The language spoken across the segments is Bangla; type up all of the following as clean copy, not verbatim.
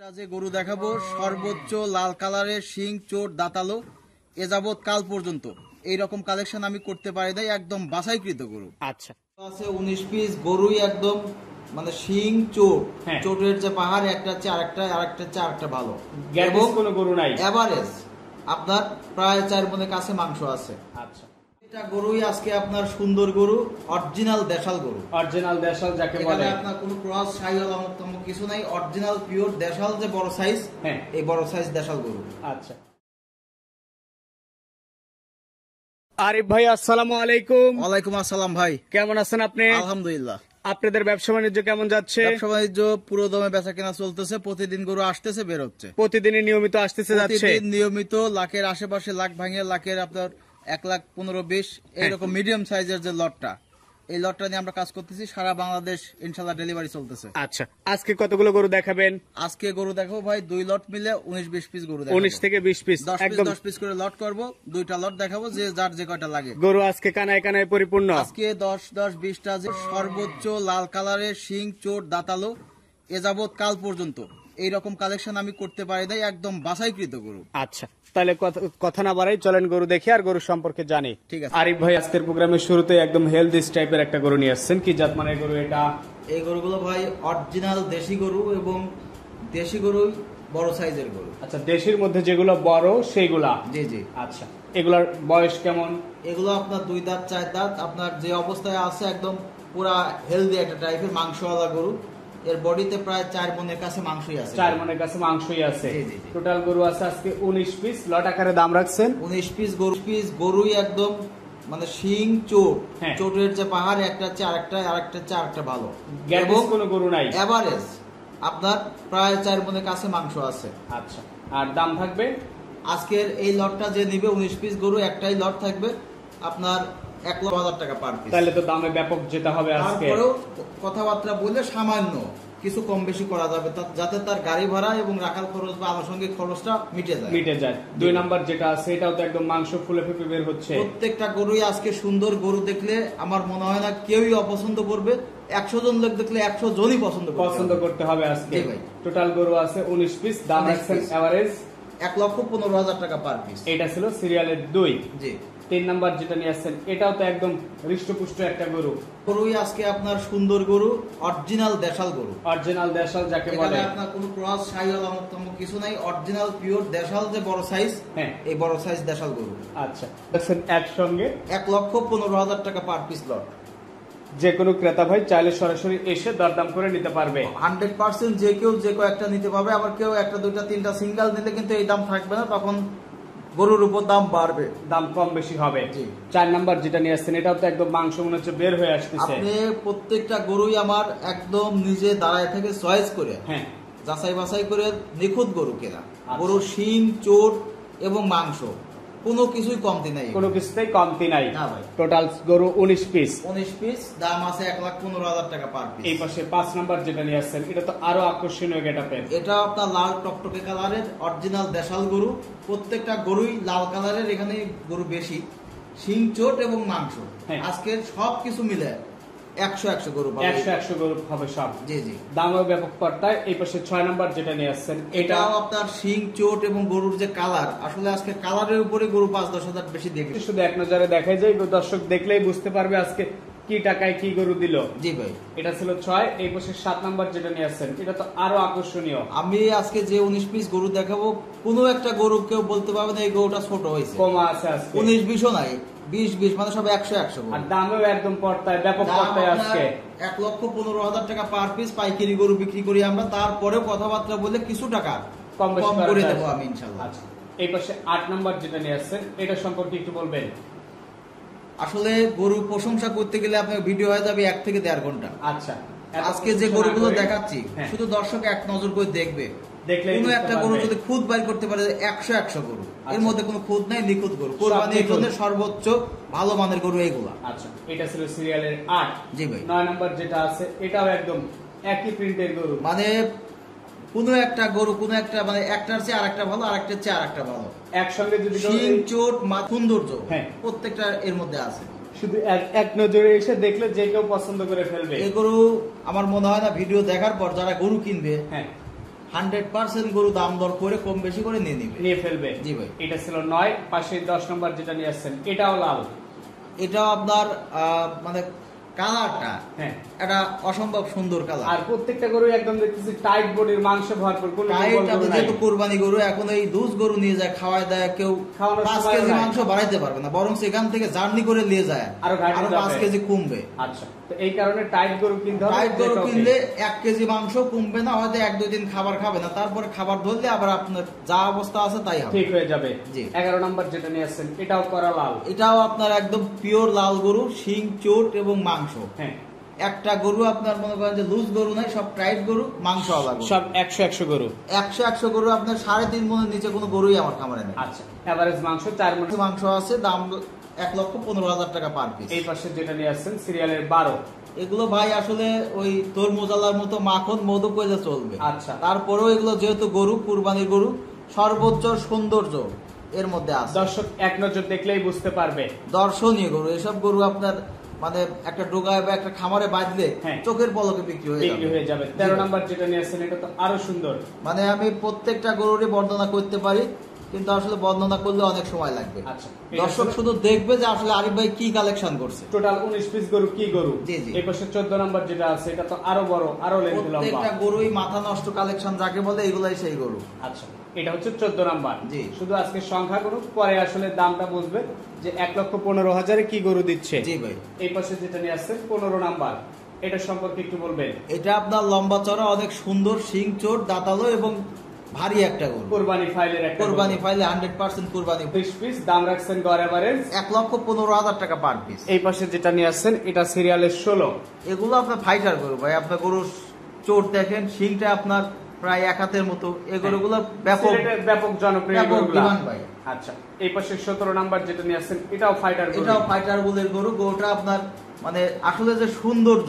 একটা যে গরু দেখাবো সর্বোচ্চ লাল কালারের শিং চোট দাঁতালো এ যাবৎ কাল পর্যন্ত এইরকম কালেকশন আমি করতে পারি নাই, একদম বাছাইকৃত গরু। আচ্ছা আছে 19 পিস গরুই একদম মানে শিং চোট, চোটের যে পাহাড় একটা হচ্ছে আরেকটা ভালো এবং কোনো গরু নাই, এভারেজ আপনার প্রায় 4 মনের কাছে মাংস আছে। আচ্ছা এটা গরুই আজকে আপনার সুন্দর গরু, অরিজিনাল দেশাল গরু। অরিজিনাল দেশাল যাকে বলে, আপনার কোনো ক্রস শাহিওয়াল আমতম কিছু নাই, অরিজিনাল পিওর দেশাল যে বড় সাইজ, এই বড় সাইজ দেশাল গরু। আচ্ছা আরিফ ভাই আসসালামু আলাইকুম। ওয়ালাইকুম আসসালাম ভাই, কেমন আছেন আপনি? আলহামদুলিল্লাহ। আপনাদের ব্যবসা বাণিজ্য কেমন যাচ্ছে? ব্যবসা বাণিজ্য পুরো দমে বেচা কেনা চলতেছে, প্রতিদিন গরু আসতেছে বের হচ্ছে, প্রতিদিনই নিয়মিত আসতেছে যাচ্ছে, নিয়মিত লাখের আশেপাশে, লাখ ভাঙিয়ে লাখের আপনার 1,15,20 এইরকম মিডিয়াম সাইজের যে লটটা, এই লটটা নিয়ে আমরা কাজ করতেছি। সারা বাংলাদেশ ইনশাল্লাহ ডেলিভারি চলতেছে। আচ্ছা আজকে কতগুলো গরু দেখাবেন? আজকে গরু দেখাবো ভাই 2 লট মিলে 19-20 পিস গরু দেখাবো। 19 থেকে 20 পিস, একদম 10 পিস করে লট করব। 2টা লট দেখাবো, যে যার যে কয়টা লাগে। গরু আজকে কানায় কানায় পরিপূর্ণ। আজকে 10-20টা যে সর্বোচ্চ লাল কালারের শিং চোট দাঁতালো এ যাবৎ কাল পর্যন্ত এইরকম কালেকশন আমি করতে পারি নাই, একদম বাছাইকৃত গরু। আচ্ছা তাহলে কথা না বাড়াই চলেন গরু দেখি আর গরু সম্পর্কে জানি। ঠিক আছে আরিফ ভাই, আজকের প্রোগ্রামের শুরুতে একদম হেলদিস টাইপের একটা গরু নিয়ে আসছেন, কি জাত মানের গরু এটা? এই গরুগুলো ভাই অরিজিনাল দেশি গরু, এবং দেশি গরুই বড় সাইজের গরু। আচ্ছা দেশির মধ্যে যেগুলো বড় সেইগুলা? জি জি। আচ্ছা এগুলার বয়স কেমন? এগুলো আপনার 2 দাঁত 4 দাঁত, আপনার যে অবস্থায় আছে একদম পুরা হেলদি একটা টাইপের মাংসওয়ালা গরু। এর বডিতে প্রায় 4 মনের কাছে মাংসই আছে। 4 মনের কাছে মাংসই আছে। জি জি। টোটাল গরু আছে আজকে 19 পিস, লট আকারে দাম রাখছেন 19 পিস গরুই একদম মানে শিং চোট, চোটের যে পাহাড় একটা হচ্ছে আরেকটা ভালো, এবং কোনো গরু নাই, এভারেজ আপনার প্রায় 4 মনের কাছে মাংস আছে। আচ্ছা আর দাম থাকবে আজকের এই লটটা যে নিবে 19 পিস গরু, একটাই লট থাকবে আপনার 1,00,000 টাকা পার পিস। তাহলে তো দামে ব্যাপক যেতে হবে আজকে। তারপরেও কথাবার্তা বললে সামান্য কিছু কম বেশি করা যাবে, যাতে তার গাড়ি ভাড়া এবং রাখাল খরচ বা আনুষঙ্গিক খরচটা মিটে যায়। 2 নাম্বার যেটা আছে এটাও তো একদম মাংস ফুলে ফেপে বের হচ্ছে। প্রত্যেকটা গরুই আজকে সুন্দর। গরু দেখলে আমার মনে হয় না কেউই অপছন্দ করবে। 100 জন লোক দেখলে 100 জনই পছন্দ করতে হবে আজকে। টোটাল গরু আছে 19 পিস, দাম রাখছেন এভারেজ 1,15,000 টাকা পার পিস। এটা ছিল সিরিয়ালের 2। জি। 3 নাম্বার যেটা নিয়ে আসছেন এটাও তো একদম হৃষ্টপুষ্ট একটা গরুই আজকে আপনার সুন্দর গরু, অরিজিনাল দেশাল গরু। অরিজিনাল দেশাল যাকে বলে, আপনার কোনো ক্রস শাহিওয়াল আমতম কিছু নাই, অরিজিনাল পিওর দেশাল যে বড় সাইজ, এই বড় সাইজ দেশাল গরু। আচ্ছা দেখছেন একসঙ্গে 1,15,000 টাকা পার পিস লট। যে কোনো ক্রেতা ভাই চাইলে সরাসরি এসে দরদাম করে নিতে পারবে। 100% যে কেউ যে কয়েকটা নিতে পারবে। আবার কেউ 1টা 2টা 3টা সিঙ্গেল নিলে কিন্তু এই দাম থাকবে না, তখন গরুর উপর দাম বাড়বে, দাম কম বেশি হবে। 4 নাম্বার যেটা নিয়ে আসছেন এটাও তো একদম মাংস মনে হচ্ছে বের হয়ে আসতেছে। আপনি প্রত্যেকটা গরুই আমার একদম নিজে দাঁড়ায় থেকে চয়েস করে, যাচাই বাছাই করে নিখুঁত গরু কেনা। গরু শিং চোট এবং মাংস কোনো কিছুই কমতি নাই, কোনো কিছুতেই কমতি নাই। না ভাই। টোটাল গরু 19 পিস, দাম আছে 1,15,000 টাকা পার পিস। এই পাশে 5 নাম্বার যেটা নিয়ে আসছেন এটা তো আরো আকর্ষণীয় গেটআপের। এটা আপনার লাল টকটকে কালারের অরিজিনাল দেশাল গরু। প্রত্যেকটা গরুই লাল কালারের, এখানে গরু বেশি শিং চোট এবং মাংস। আজকের সবকিছু মিলে 100 গরু পাবে, 100 গরু হবে সব। জি জি। দামও ব্যাপক পড়তায়। এই পাশে 6 নাম্বার যেটা নিয়ে আসছেন এটাও আপনার শিং চোট এবং গরুর যে কালার, আসলে আজকে কালারের উপরে গরু 5-10 হাজার বেশি দেখবে। শুধু এক নজরে দেখাই যায়, দর্শক দেখলেই বুঝতে পারবে আজকে কি টাকায় কি গরু দিল। জি ভাই। এটা ছিল 6। এই পাশে 7 নাম্বার যেটা নিয়ে আসছেন এটা তো আরো আকর্ষণীয়। আমি আজকে যে 19 পিস গরু দেখাবো, কোনো একটা গরু কেউ বলতে পারবে না এই গরুটা ছোট হয়েছে, কমা আছে আজকে 19-20ও নাই, 20 মানে সব 100 আর দামও একদম পড়তায়, ব্যাপক পড়তায় আজকে 1,15,000 টাকা পার পিস পাইকারি গরু বিক্রি করি আমরা। তারপরেও কথাবার্তা বলে কিছু টাকা কম করে দেবো আমি ইনশাআল্লাহ। আচ্ছা এই পাশে 8 নাম্বার যেটা নিয়ে আসছেন এটা সম্পর্কে একটু বলবেন। আসলে গরু প্রশংসা করতে গেলে আপনার ভিডিও হয়ে যাবে 1 থেকে 1.5 ঘন্টা। আচ্ছা আজকে যে গরুগুলো দেখাচ্ছি শুধু দর্শক এক নজর করে দেখবে, কোনো একটা গরু যদি খুদ বাইর করতে পারে 100 গরু, এর মধ্যে কোনো খুদ নাই, নিখুঁত গরু। কোরবানির জন্য সর্বোচ্চ ভালো মানের গরু এইগুলা। আচ্ছা এটা ছিল সিরিয়ালের 8। জি ভাই। 9 নাম্বার যেটা আছে এটাও একদম একই প্রিন্টের গরু, মানে কোনো একটা গরু কোনো একটা মানে একটার চেয়ে আরেকটা ভালো, আরেকটার চেয়ে আরেকটা ভালো, একসঙ্গে যদি শিং চোট সৌন্দর্য প্রত্যেকটা এর মধ্যে আছে। শুধু এক নজরে এসে দেখলে যে কেউ পছন্দ করে ফেলবে। এই গরু আমার মনে হয় না ভিডিও দেখার পর যারা গরু কিনবে 100% গরু দাম দর করে কম বেশি করে নিয়ে ফেলবে। জি ভাই। এটা ছিল 9, পাশে 10 নম্বর যেটা নিয়ে আসছেন এটাও লাল। এটাও আপনার মানে কালারটা হ্যাঁ এটা অসম্ভব সুন্দর কালার। আর প্রত্যেকটা গরু একদম দেখতেছি টাইট বডির, মাংস ভরপুর, কোনো টাইট। আপনি যেহেতু কুরবানি গরু, এখন এই দুধ গরু নিয়ে যায় খাওয়ায় দেয়, কেউ 5 কেজি মাংস বাড়াইতে পারবে না, বরং সেখান থেকে জার্নি করে নিয়ে যায় আরো 5 কেজি কমবে। আচ্ছা, তো এই কারণে টাইট গরু কিনতে হবে। টাইট গরু কিনলে 1 কেজি মাংস কমবে না, হয়তো 1-2 দিন খাবার খাবে না, তারপরে খাবার ধরলে আবার আপনার যা অবস্থা আছে তাই হবে, ঠিক হয়ে যাবে। জি। 11 নম্বর যেটা নিয়ে আসছেন এটাও করা লাল। এটাও আপনার একদম পিওর লাল গরু, শিং চোট এবং মাংস। হ্যাঁ, একটা গরু আপনার মনে করেন যে লুজ গরু নাই, সব টাইট গরু, মাংস আলাদা গরু, সব 100 গরু। 100 গরু আপনার 3.5 মনের নিচে কোনো গরুই আমার খামারে নেই। আচ্ছা, এভারেজ মাংস 4 মণ মাংস আছে, দাম 1,15,000 টাকা পার পিস। এই পাশে যেটা নিয়ে আসছেন সিরিয়ালের 12। এগুলো ভাই আসলে ওই তরমুজালার মতো মাখন মধু কইলে চলবে। আচ্ছা, তারপরেও এগুলো যেহেতু গরু, কুরবানির গরু, সর্বোচ্চ সৌন্দর্য এর মধ্যে আছে। দর্শক এক নজর দেখলেই বুঝতে পারবে, দর্শনীয় গরু। এসব গরু আপনার মানে একটা ডোগায় বা একটা খামারে বাঁধলে চোখের পলকে বিক্রি হয়ে যাবে। 13 নম্বর যেটা নিয়ে আসছেন এটা তো আরো সুন্দর। মানে আমি প্রত্যেকটা গরুরই বর্ণনা করতে পারি, কিন্তু আসলে বর্ণনা করলে অনেক সময় লাগবে। আচ্ছা, দর্শক শুধু দেখবে যে আসলে আরিফ ভাই কি কালেকশন করছে। টোটাল 19 পিস গরু, কি গরু? জি জি। এই পাশে 14 নম্বর যেটা আছে এটা তো আরো বড়, আরো লেন্থ লম্বা। প্রত্যেকটা গরুই মাথা নষ্ট কালেকশন যাকে বলে, এগুলাই সেই গরু। আচ্ছা, এটা হচ্ছে 14 নাম্বার। জি। শুধু আজকে সংখ্যা গরু, পরে আসলে দামটা বুঝবে যে 1,15,000 কি গরু দিচ্ছে। জি ভাই। এই পাশে যেটা নিয়ে আসছে 15 নাম্বার, এটা সম্পর্কে একটু বলবেন। এটা আপনার লম্বা চড়া, অনেক সুন্দর, শিং চোট, দাঁতালো এবং ভারী একটা গরু। কুরবানি ফাইলের একটা কুরবানি ফাইলে 100% কুরবানি। 20 পিস, দাম রাখছেন গড় এভারেজ 1,15,000 টাকা পার পিস। এই পাশে যেটা নিয়ে আসছেন এটা সিরিয়ালের 16। এগুলো আপনার ফাইটার গরু ভাই। আপনার গরুর চোট দেখেন, শিংটা আপনার প্রায় 1 হাতের মতো। এই গরুগুলো ব্যাপক জনপ্রিয় ডিমান্ড ভাই। আচ্ছা, এই পাশে 17 নাম্বার যেটা নিয়ে আসছেন এটাও ফাইটার গরু। এটাও ফাইটার বুলের গরু। গরুটা আপনার মানে আসলে যে সৌন্দর্য,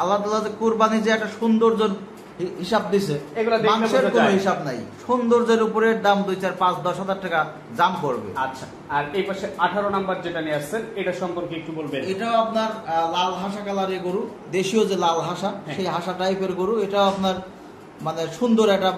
আল্লাহ তাআলা যে কুরবানি যে একটা সৌন্দর্য হিসাব দিছে, মাংসের কোনো হিসাব নাই। সৌন্দর্যের উপরে দাম 2, 4, 5, 10 হাজার টাকা দাম করবে। আচ্ছা, আর এই পাশে 18 নাম্বার যেটা নিয়ে আসছেন এটা সম্পর্কে একটু বলবেন। এটাও আপনার লাল হাসা কালারের গরু, দেশীয় যে লাল হাসা, সেই হাসা টাইপের গরু। এটাও আপনার মানে সুন্দর একটা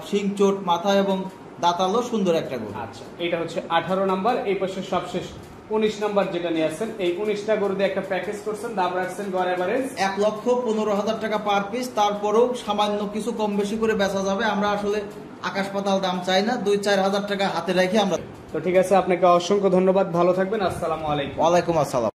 শিং চোট, মাথা এবং দাঁতালো সুন্দর একটা গরু। আচ্ছা, এটা হচ্ছে 18 নাম্বার। এই পাশে সবশেষ 19 নাম্বার যেটা নিয়ে আসছেন, এই 19টা গরু দিয়ে একটা প্যাকেজ করছেন, দাম রাখছেন গড় এভারেজ 1,15,000 টাকা পার পিস। তারপরেও সামান্য কিছু কম বেশি করে বেচা যাবে। আমরা আসলে আকাশ পাতাল দাম চাই না, 2-4 হাজার টাকা হাতে রেখে আমরা। তো ঠিক আছে, আপনাকে অসংখ্য ধন্যবাদ, ভালো থাকবেন, আসসালামু আলাইকুম। ওয়ালাইকুম আসসালাম।